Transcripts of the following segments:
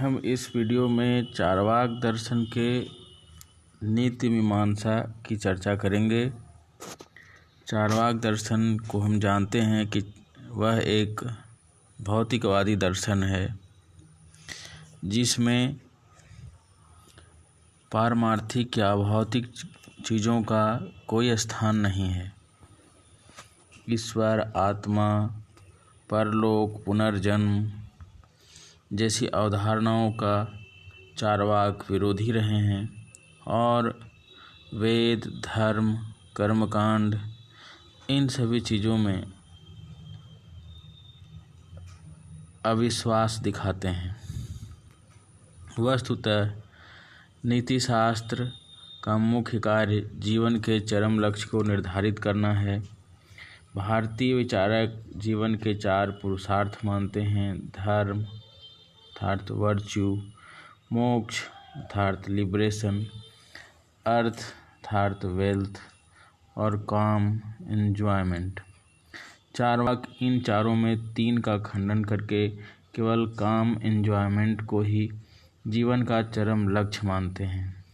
हम इस वीडियो में चार्वाक दर्शन के नीति मीमांसा की चर्चा करेंगे। चार्वाक दर्शन को हम जानते हैं कि वह एक भौतिकवादी दर्शन है जिसमें पारमार्थिक या भौतिक चीज़ों का कोई स्थान नहीं है। ईश्वर, आत्मा, परलोक, पुनर्जन्म जैसी अवधारणाओं का चार्वाक विरोधी रहे हैं और वेद, धर्म, कर्मकांड इन सभी चीज़ों में अविश्वास दिखाते हैं। वस्तुतः नीति शास्त्र का मुख्य कार्य जीवन के चरम लक्ष्य को निर्धारित करना है। भारतीय विचारक जीवन के 4 पुरुषार्थ मानते हैं: धर्म अर्थात वर्च्यू, मोक्ष अर्थात लिबरेशन, अर्थ अर्थात वेल्थ और काम एंजॉयमेंट। चार्वाक इन चारों में 3 का खंडन करके केवल काम एंजॉयमेंट को ही जीवन का चरम लक्ष्य मानते हैं।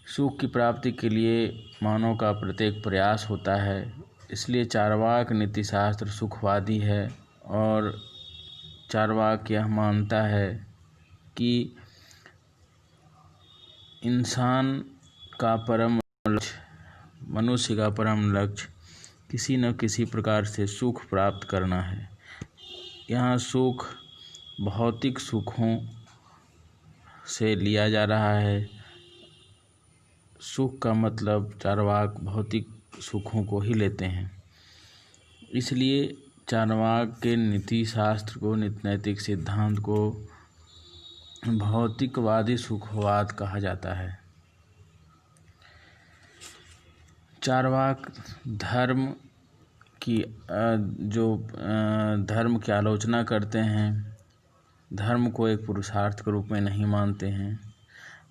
सुख की प्राप्ति के लिए मानव का प्रत्येक प्रयास होता है, इसलिए चार्वाक नीतिशास्त्र सुखवादी है और चार्वाक यह मानता है कि इंसान का परम लक्ष्य, मनुष्य का परम लक्ष्य किसी न किसी प्रकार से सुख प्राप्त करना है। यहाँ सुख भौतिक सुखों से लिया जा रहा है। सुख का मतलब चार्वाक भौतिक सुखों को ही लेते हैं। इसलिए चार्वाक के नीति शास्त्र को, नैतिक सिद्धांत को भौतिकवादी सुखवाद कहा जाता है। चार्वाक धर्म की धर्म की आलोचना करते हैं, धर्म को एक पुरुषार्थ के रूप में नहीं मानते हैं।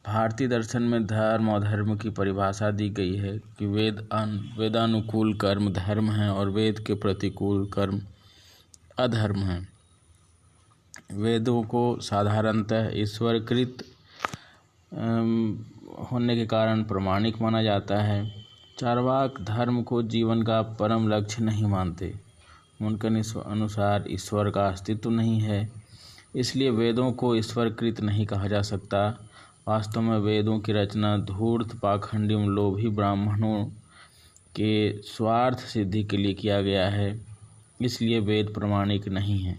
भारतीय दर्शन में धर्म और अधर्म की परिभाषा दी गई है कि वेदानुकूल कर्म धर्म हैं और वेद के प्रतिकूल कर्म अधर्म हैं। वेदों को साधारणतः ईश्वरकृत होने के कारण प्रामाणिक माना जाता है। चार्वाक धर्म को जीवन का परम लक्ष्य नहीं मानते। उनके अनुसार ईश्वर का अस्तित्व नहीं है, इसलिए वेदों को ईश्वरकृत नहीं कहा जा सकता। वास्तव में वेदों की रचना धूर्त, पाखंडी, लोभी ब्राह्मणों के स्वार्थ सिद्धि के लिए किया गया है, इसलिए वेद प्रमाणिक नहीं है।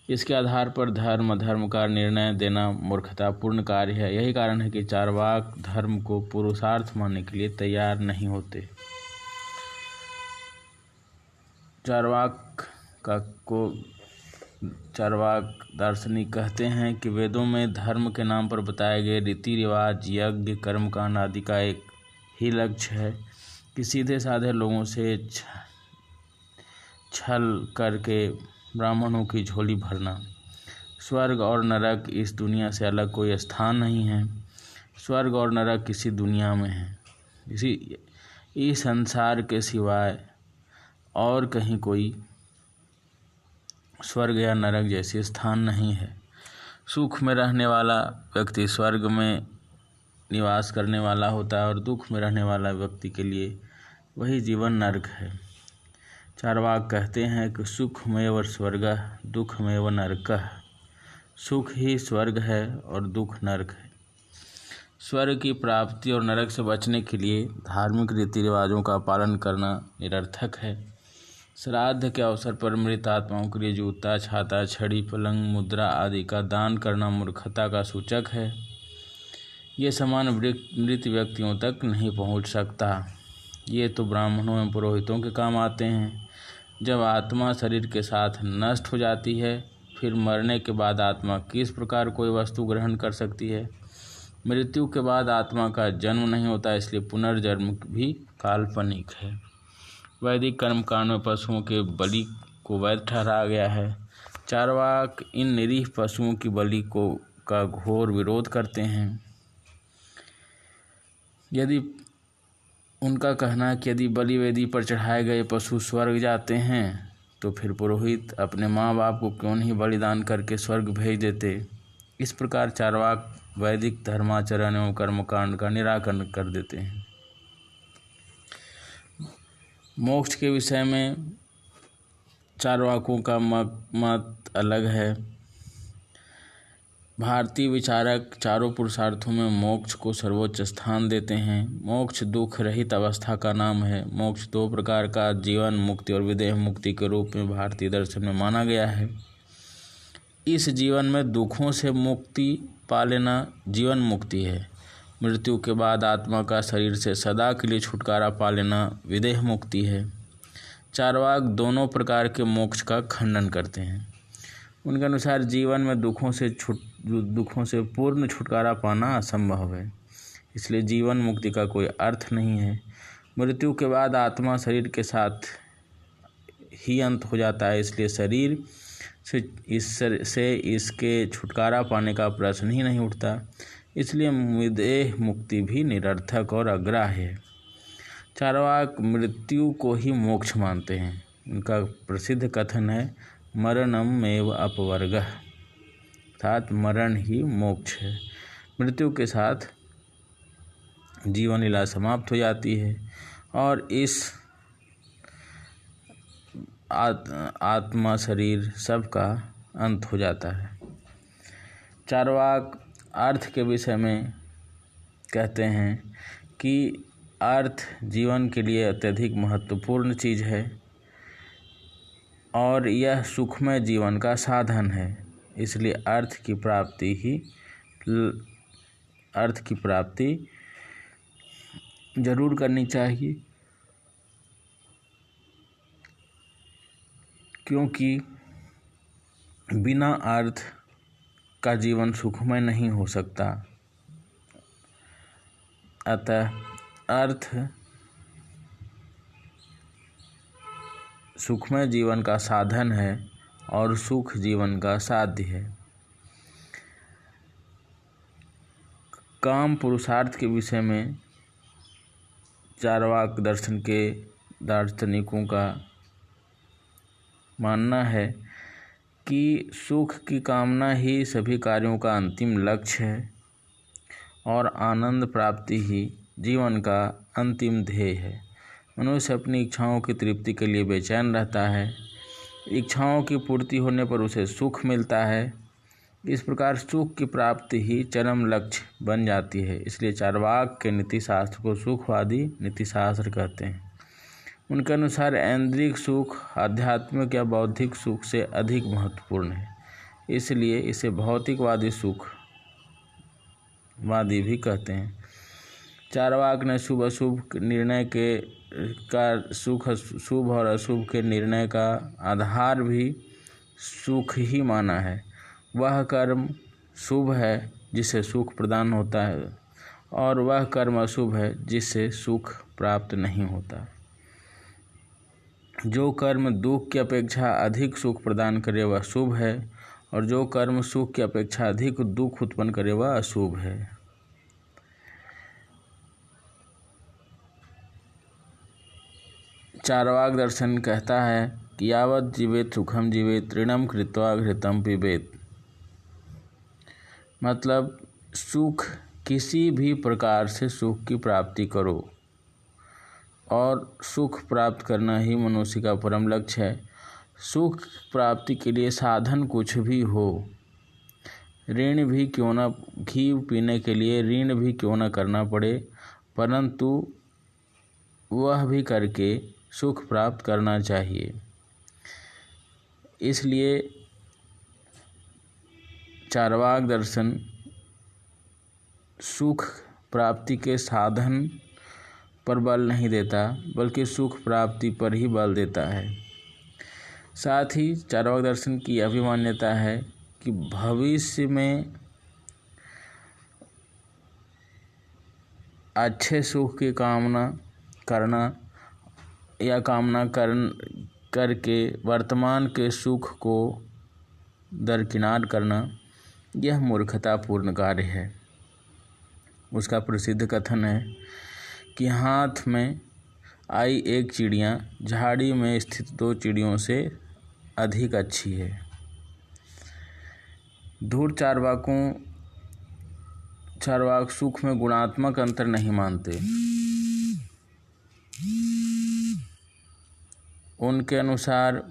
इसके आधार पर धर्म अधर्म का निर्णय देना मूर्खतापूर्ण कार्य है। यही कारण है कि चार्वाक धर्म को पुरुषार्थ मानने के लिए तैयार नहीं होते। चार्वाक दार्शनिक कहते हैं कि वेदों में धर्म के नाम पर बताए गए रीति रिवाज, यज्ञ, कर्मकांड आदि का एक ही लक्ष्य है कि सीधे साधे लोगों से छल करके ब्राह्मणों की झोली भरना। स्वर्ग और नरक इस दुनिया से अलग कोई स्थान नहीं है। स्वर्ग और नरक किसी दुनिया में है, इस संसार के सिवाय और कहीं कोई स्वर्ग या नरक जैसे स्थान नहीं है। सुख में रहने वाला व्यक्ति स्वर्ग में निवास करने वाला होता है और दुख में रहने वाला व्यक्ति के लिए वही जीवन नरक है। चार्वाक कहते हैं कि सुखमेव स्वर्गः दुःखमेव नरकः। सुख ही स्वर्ग है और दुख नरक है। स्वर्ग की प्राप्ति और नरक से बचने के लिए धार्मिक रीति रिवाजों का पालन करना निरर्थक है। श्राद्ध के अवसर पर मृत आत्माओं के लिए जूता, छाता, छड़ी, पलंग, मुद्रा आदि का दान करना मूर्खता का सूचक है। ये सामान मृत व्यक्तियों तक नहीं पहुंच सकता। ये तो ब्राह्मणों एवं पुरोहितों के काम आते हैं। जब आत्मा शरीर के साथ नष्ट हो जाती है, फिर मरने के बाद आत्मा किस प्रकार कोई वस्तु ग्रहण कर सकती है? मृत्यु के बाद आत्मा का जन्म नहीं होता, इसलिए पुनर्जन्म भी काल्पनिक है। वैदिक कर्मकांड में पशुओं के बलि को वैध ठहराया गया है। चार्वाक इन निरीह पशुओं की बलि का घोर विरोध करते हैं। उनका कहना है कि यदि बलि वेदी पर चढ़ाए गए पशु स्वर्ग जाते हैं तो फिर पुरोहित अपने माँ बाप को क्यों नहीं बलिदान करके स्वर्ग भेज देते। इस प्रकार चार्वाक वैदिक धर्माचरण एवं कर्मकांड का निराकरण कर देते हैं। मोक्ष के विषय में चार्वाकों का मत अलग है। भारतीय विचारक चारों पुरुषार्थों में मोक्ष को सर्वोच्च स्थान देते हैं। मोक्ष दुख रहित अवस्था का नाम है। मोक्ष दो प्रकार का जीवन मुक्ति और विदेह मुक्ति के रूप में भारतीय दर्शन में माना गया है। इस जीवन में दुखों से मुक्ति पा लेना जीवन मुक्ति है। मृत्यु के बाद आत्मा का शरीर से सदा के लिए छुटकारा पा लेना विदेह मुक्ति है। चार्वाक दोनों प्रकार के मोक्ष का खंडन करते हैं। उनके अनुसार जीवन में दुखों से पूर्ण छुटकारा पाना असंभव है, इसलिए जीवन मुक्ति का कोई अर्थ नहीं है। मृत्यु के बाद आत्मा शरीर के साथ ही अंत हो जाता है, इसलिए शरीर से इसके छुटकारा पाने का प्रश्न ही नहीं उठता। इसलिए विदेह मुक्ति भी निरर्थक और अग्राह्य है। चार्वाक मृत्यु को ही मोक्ष मानते हैं। उनका प्रसिद्ध कथन है मरणम एव अपवर्गः, अर्थात मरण ही मोक्ष है। मृत्यु के साथ जीवन लीला समाप्त हो जाती है और इस आत्मा शरीर सबका अंत हो जाता है। चार्वाक अर्थ के विषय में कहते हैं कि अर्थ जीवन के लिए अत्यधिक महत्वपूर्ण चीज़ है और यह सुखमय जीवन का साधन है। इसलिए अर्थ की प्राप्ति जरूर करनी चाहिए, क्योंकि बिना अर्थ का जीवन सुखमय नहीं हो सकता। अतः अर्थ सुखमय जीवन का साधन है और सुख जीवन का साध्य है। काम पुरुषार्थ के विषय में चार्वाक दर्शन के दार्शनिकों का मानना है कि सुख की कामना ही सभी कार्यों का अंतिम लक्ष्य है और आनंद प्राप्ति ही जीवन का अंतिम ध्येय है। मनुष्य अपनी इच्छाओं की तृप्ति के लिए बेचैन रहता है। इच्छाओं की पूर्ति होने पर उसे सुख मिलता है। इस प्रकार सुख की प्राप्ति ही चरम लक्ष्य बन जाती है। इसलिए चार्वाक के नीतिशास्त्र को सुखवादी नीतिशास्त्र कहते हैं। उनके अनुसार ऐन्द्रिक सुख आध्यात्मिक या बौद्धिक सुख से अधिक महत्वपूर्ण है, इसलिए इसे भौतिकवादी सुखवादी भी कहते हैं। चार्वाक ने शुभ अशुभ निर्णय शुभ और अशुभ के निर्णय का आधार भी सुख ही माना है। वह कर्म शुभ है जिससे सुख प्रदान होता है और वह कर्म अशुभ है जिससे सुख प्राप्त नहीं होता। जो कर्म दुख की अपेक्षा अधिक सुख प्रदान करे वह शुभ है और जो कर्म सुख की अपेक्षा अधिक दुख उत्पन्न करे वह अशुभ है। चार्वाक दर्शन कहता है कि यावत् जीवेत सुखम जीवेत ऋणम कृत्वा घृतम पिबेत, मतलब सुख किसी भी प्रकार से सुख की प्राप्ति करो और सुख प्राप्त करना ही मनुष्य का परम लक्ष्य है। सुख प्राप्ति के लिए साधन कुछ भी हो, ऋण भी क्यों न, घी पीने के लिए ऋण भी क्यों न करना पड़े, परंतु वह भी करके सुख प्राप्त करना चाहिए। इसलिए चार्वाक दर्शन सुख प्राप्ति के साधन पर बल नहीं देता, बल्कि सुख प्राप्ति पर ही बल देता है। साथ ही चार्वाक दर्शन की यह भी मान्यता है कि भविष्य में अच्छे सुख की कामना करना या करके वर्तमान के सुख को दरकिनार करना यह मूर्खतापूर्ण कार्य है। उसका प्रसिद्ध कथन है कि हाथ में आई एक चिड़िया झाड़ी में स्थित दो चिड़ियों से अधिक अच्छी है। धूर्त चार्वाक सुख में गुणात्मक अंतर नहीं मानते। उनके अनुसार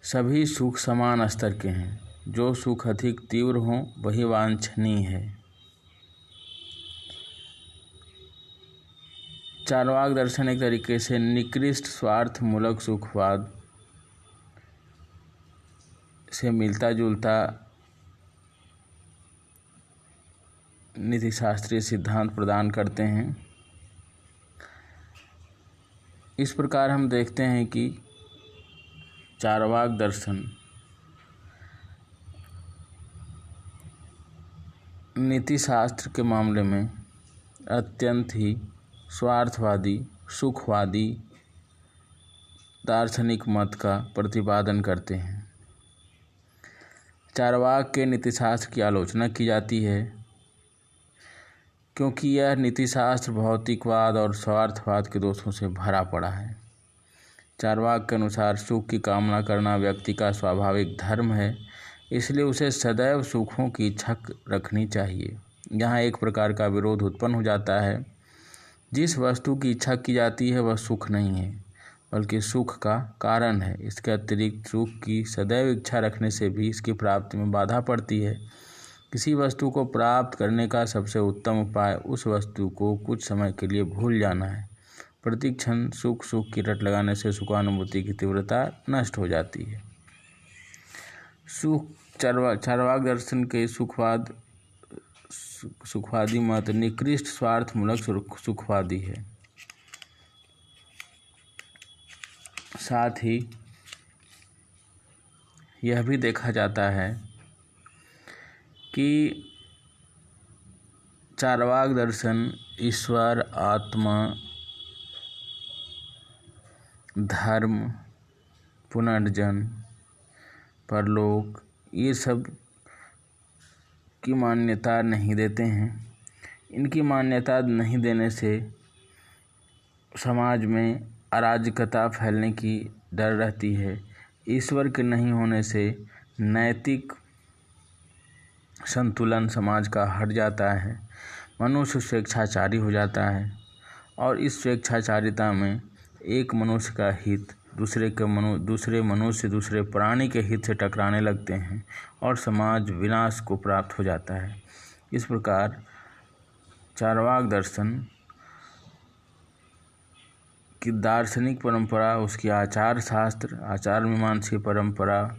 सभी सुख समान स्तर के हैं। जो सुख अधिक तीव्र हो वही वांछनीय है। चार्वाक दर्शन एक तरीके से निकृष्ट स्वार्थमूलक सुखवाद से मिलता जुलता नीतिशास्त्रीय सिद्धांत प्रदान करते हैं। इस प्रकार हम देखते हैं कि चार्वाक दर्शन नीतिशास्त्र के मामले में अत्यंत ही स्वार्थवादी सुखवादी दार्शनिक मत का प्रतिपादन करते हैं। चार्वाक के नीतिशास्त्र की आलोचना की जाती है क्योंकि यह नीतिशास्त्र भौतिकवाद और स्वार्थवाद के दोषों से भरा पड़ा है। चार्वाक के अनुसार सुख की कामना करना व्यक्ति का स्वाभाविक धर्म है, इसलिए उसे सदैव सुखों की इच्छा रखनी चाहिए। यहाँ एक प्रकार का विरोध उत्पन्न हो जाता है। जिस वस्तु की इच्छा की जाती है वह सुख नहीं है बल्कि सुख का कारण है। इसके अतिरिक्त सुख की सदैव इच्छा रखने से भी इसकी प्राप्ति में बाधा पड़ती है। किसी वस्तु को प्राप्त करने का सबसे उत्तम उपाय उस वस्तु को कुछ समय के लिए भूल जाना है। प्रति क्षण सुख की रट लगाने से सुखानुभूति की तीव्रता नष्ट हो जाती है। चार्वाक दर्शन के सुखवादी मत निकृष्ट स्वार्थमूलक सुखवादी है। साथ ही यह भी देखा जाता है कि चार्वाक दर्शन ईश्वर, आत्मा, धर्म, पुनर्जन्म, परलोक ये सब की मान्यता नहीं देते हैं। इनकी मान्यता नहीं देने से समाज में अराजकता फैलने की डर रहती है। ईश्वर के नहीं होने से नैतिक संतुलन समाज का हट जाता है। मनुष्य स्वेच्छाचारी हो जाता है और इस स्वेच्छाचारिता में एक मनुष्य का हित दूसरे मनुष्य दूसरे प्राणी के हित से टकराने लगते हैं और समाज विनाश को प्राप्त हो जाता है। इस प्रकार चार्वाक दर्शन की दार्शनिक परंपरा, उसकी आचार शास्त्र, आचार मीमांसा परंपरा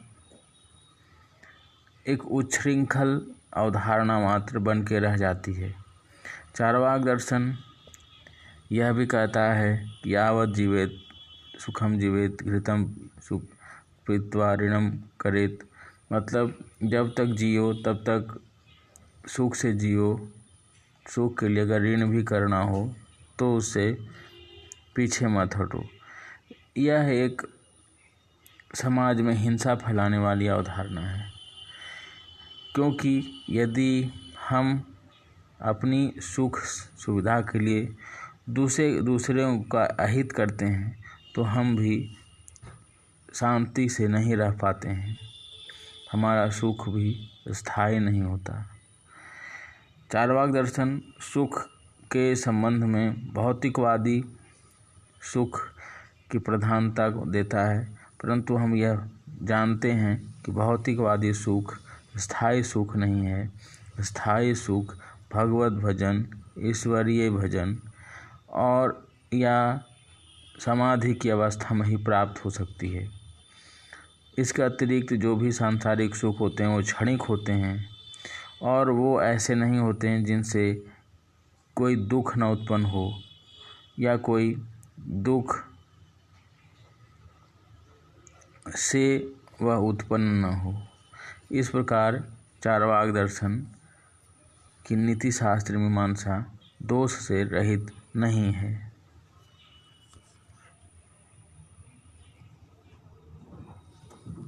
एक उच्छृंखल अवधारणा मात्र बन के रह जाती है। चार्वाक दर्शन यह भी कहता है कि यावत् जीवेत सुखम जीवेत घृतम सुख पीत्वा ऋणम करेत, मतलब जब तक जियो तब तक सुख से जियो। सुख के लिए अगर ऋण भी करना हो तो उससे पीछे मत हटो। यह एक समाज में हिंसा फैलाने वाली अवधारणा है, क्योंकि यदि हम अपनी सुख सुविधा के लिए दूसरों का अहित करते हैं तो हम भी शांति से नहीं रह पाते हैं, हमारा सुख भी स्थायी नहीं होता। चार्वाक दर्शन सुख के संबंध में भौतिकवादी सुख की प्रधानता देता है, परंतु हम यह जानते हैं कि भौतिकवादी सुख स्थायी सुख नहीं है। स्थायी सुख भगवत भजन, ईश्वरीय भजन और या समाधि की अवस्था में ही प्राप्त हो सकती है। इसके अतिरिक्त जो भी सांसारिक सुख होते हैं वो क्षणिक होते हैं और वो ऐसे नहीं होते हैं जिनसे कोई दुख न उत्पन्न हो या कोई दुख से वह उत्पन्न न हो। इस प्रकार चार्वाक दर्शन की नीति शास्त्र मीमांसा दोष से रहित नहीं है।